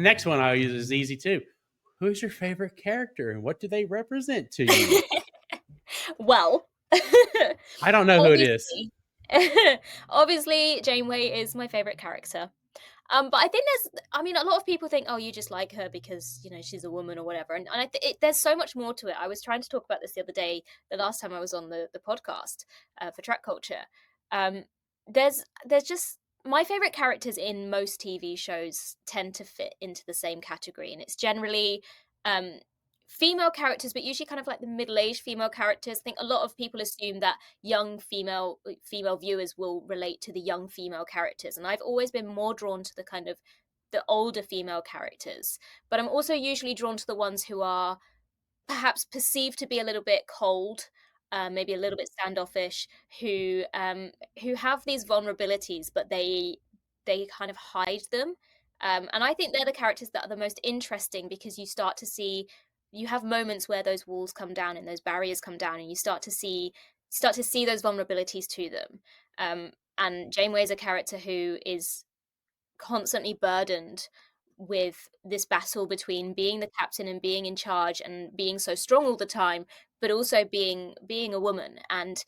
The next one I'll use is easy too. Who's your favorite character and what do they represent to you? Well, I don't know who it is. obviously, obviously, Janeway is my favorite character. But I think I mean, a lot of people think, oh, you just like her because, she's a woman or whatever. And there's so much more to it. I was trying to talk about this the other day, the last time I was on the podcast for Track Culture. Um, there's just my favorite characters in most TV shows tend to fit into the same category. And it's generally um, female characters, but usually kind of like the middle-aged female characters. I think a lot of people assume that young female viewers will relate to the young female characters, and I've always been more drawn to the kind of the older female characters, but I'm also usually drawn to the ones who are perhaps perceived to be a little bit cold, maybe a little bit standoffish, who have these vulnerabilities, but they kind of hide them. And I think they're the characters that are the most interesting because you have moments where those walls come down and those barriers come down, and you start to see those vulnerabilities to them. And Janeway is a character who is constantly burdened with this battle between being the captain and being in charge and being so strong all the time, but also being a woman, and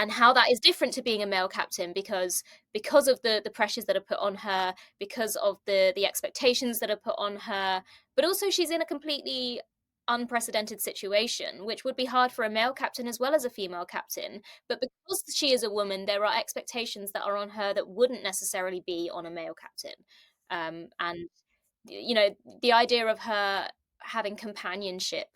how that is different to being a male captain because of the pressures that are put on her, because of the expectations that are put on her, but also she's in a completely unprecedented situation which would be hard for a male captain as well as a female captain, but because she is a woman there are expectations that are on her that wouldn't necessarily be on a male captain. And you know the idea of her having companionship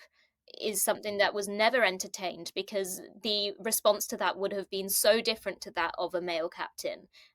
is something that was never entertained because the response to that would have been so different to that of a male captain.